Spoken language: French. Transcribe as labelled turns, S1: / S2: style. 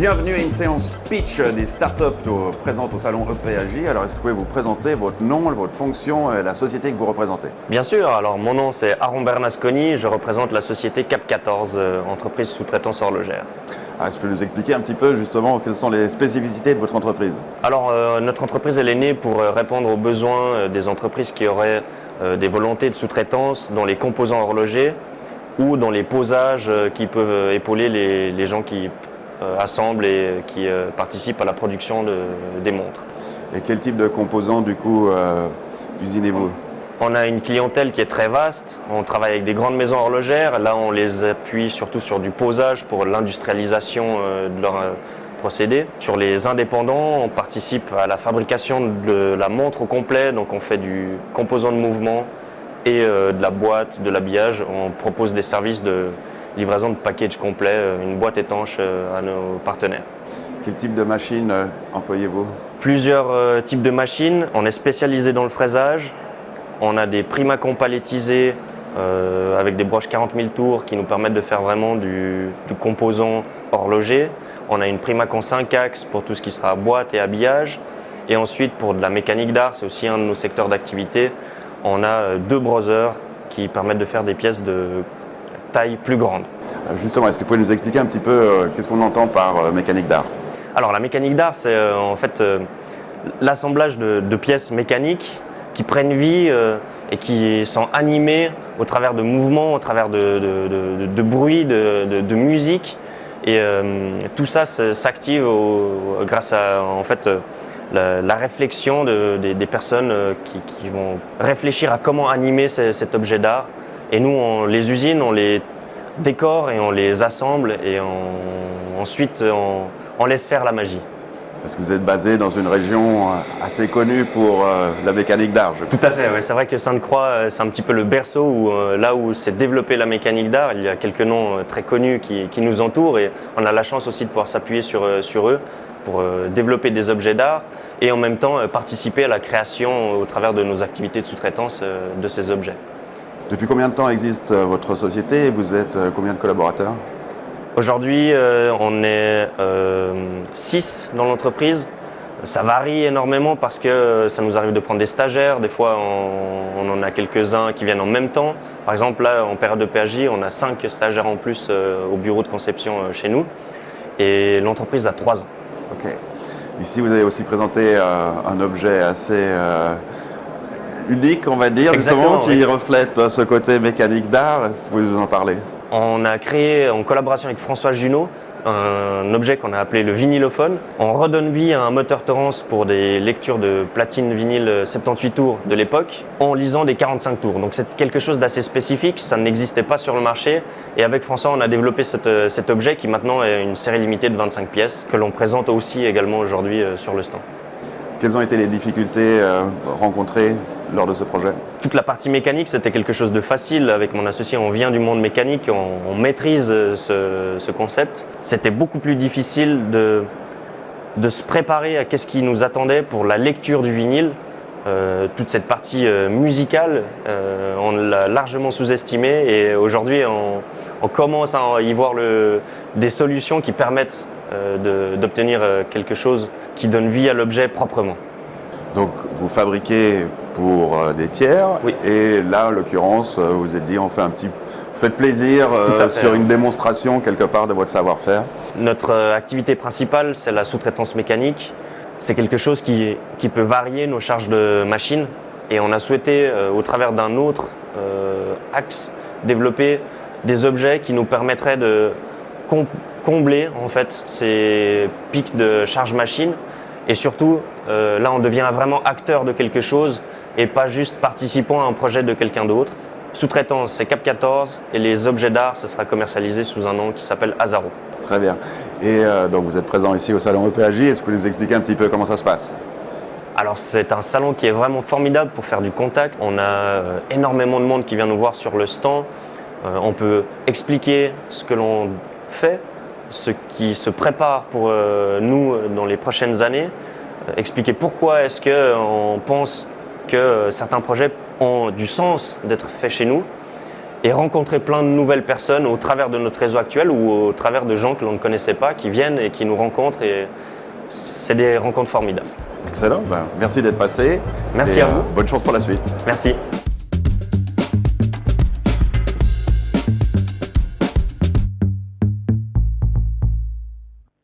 S1: Bienvenue à une séance pitch des startups présentes au salon EPAJ. Alors, est-ce que vous pouvez vous présenter votre nom, votre fonction et la société que vous représentez?
S2: Bien sûr, alors mon nom c'est Aaron Bernasconi, je représente la société Cap14, entreprise sous-traitance horlogère.
S1: Est-ce que vous pouvez nous expliquer un petit peu justement quelles sont les spécificités de votre entreprise?
S2: Alors notre entreprise elle est née pour répondre aux besoins des entreprises qui auraient des volontés de sous-traitance dans les composants horlogers ou dans les posages qui peuvent épauler les gens qui assemblent et qui participent à la production des montres.
S1: Et quel type de composants du coup usinez-vous?
S2: On a une clientèle qui est très vaste, on travaille avec des grandes maisons horlogères, là on les appuie surtout sur du posage pour l'industrialisation de leurs procédés. Sur les indépendants, on participe à la fabrication de la montre au complet, donc on fait du composant de mouvement et de la boîte, de l'habillage. On propose des services de livraison de package complet, une boîte étanche à nos partenaires.
S1: Quel type de machine employez-vous?
S2: Plusieurs types de machines, on est spécialisé dans le fraisage. On a des Primacon palettisés avec des broches 40 000 tours qui nous permettent de faire vraiment du composant horloger. On a une Primacon 5 axes pour tout ce qui sera boîte et habillage. Et ensuite, pour de la mécanique d'art, c'est aussi un de nos secteurs d'activité, on a deux brothers qui permettent de faire des pièces de taille plus grande.
S1: Justement, est-ce que vous pouvez nous expliquer un petit peu qu'est-ce qu'on entend par mécanique d'art?
S2: Alors la mécanique d'art, c'est en fait l'assemblage de pièces mécaniques qui prennent vie et qui sont animées au travers de mouvements, au travers de bruit, de musique. Et tout ça s'active grâce à en fait, la réflexion des personnes qui vont réfléchir à comment animer cet objet d'art. Et nous, on les usine, on les décore et on les assemble et ensuite on laisse faire la magie.
S1: Parce que vous êtes basé dans une région assez connue pour la mécanique d'art.
S2: Tout à fait, ouais. C'est vrai que Sainte-Croix, c'est un petit peu le berceau là où s'est développée la mécanique d'art. Il y a quelques noms très connus qui nous entourent et on a la chance aussi de pouvoir s'appuyer sur eux pour développer des objets d'art et en même temps participer à la création au travers de nos activités de sous-traitance de ces objets.
S1: Depuis combien de temps existe votre société et vous êtes combien de collaborateurs?
S2: Aujourd'hui, on est 6 dans l'entreprise. Ça varie énormément parce que ça nous arrive de prendre des stagiaires. Des fois, on en a quelques-uns qui viennent en même temps. Par exemple, là, en période de PAJ, on a 5 stagiaires en plus au bureau de conception chez nous. Et l'entreprise a 3 ans.
S1: Ok. Ici, vous avez aussi présenté un objet assez unique, on va dire, justement, qui reflète ce côté mécanique d'art. Est-ce que vous pouvez nous en parler? On
S2: a créé, en collaboration avec François Junot, un objet qu'on a appelé le vinylophone. On redonne vie à un moteur Thorens pour des lectures de platine vinyle 78 tours de l'époque en lisant des 45 tours. Donc c'est quelque chose d'assez spécifique, ça n'existait pas sur le marché. Et avec François, on a développé cet objet qui maintenant est une série limitée de 25 pièces que l'on présente aussi également aujourd'hui sur le stand.
S1: Quelles ont été les difficultés rencontrées lors de ce projet?
S2: Toute la partie mécanique, c'était quelque chose de facile. Avec mon associé, on vient du monde mécanique, on maîtrise ce concept. C'était beaucoup plus difficile de se préparer à qu'est-ce qui nous attendait pour la lecture du vinyle. Toute cette partie musicale, on l'a largement sous-estimée et aujourd'hui, on commence à y voir des solutions qui permettent d'obtenir quelque chose qui donne vie à l'objet proprement.
S1: Donc vous fabriquez pour des tiers,
S2: oui.
S1: Et là en l'occurrence vous vous êtes dit faites plaisir sur une démonstration quelque part de votre savoir-faire.
S2: Notre activité principale c'est la sous-traitance mécanique. C'est quelque chose qui peut varier nos charges de machines et on a souhaité au travers d'un autre axe développer des objets qui nous permettraient de combler en fait ces pics de charge machine et surtout là on devient vraiment acteur de quelque chose et pas juste participant à un projet de quelqu'un d'autre. Sous-traitance c'est Cap14 et les objets d'art ça sera commercialisé sous un nom qui s'appelle Azaro.
S1: Très bien. Et donc vous êtes présent ici au salon EPAJ, est-ce que vous pouvez nous expliquer un petit peu comment ça se passe?
S2: Alors c'est un salon qui est vraiment formidable pour faire du contact. On a énormément de monde qui vient nous voir sur le stand. On peut expliquer ce que l'on fait, ce qui se prépare pour nous dans les prochaines années, expliquer pourquoi est-ce qu'on pense que certains projets ont du sens d'être faits chez nous et rencontrer plein de nouvelles personnes au travers de notre réseau actuel ou au travers de gens que l'on ne connaissait pas, qui viennent et qui nous rencontrent. Et c'est des rencontres formidables.
S1: Excellent, merci d'être passé.
S2: Merci à vous.
S1: Bonne chance pour la suite.
S2: Merci.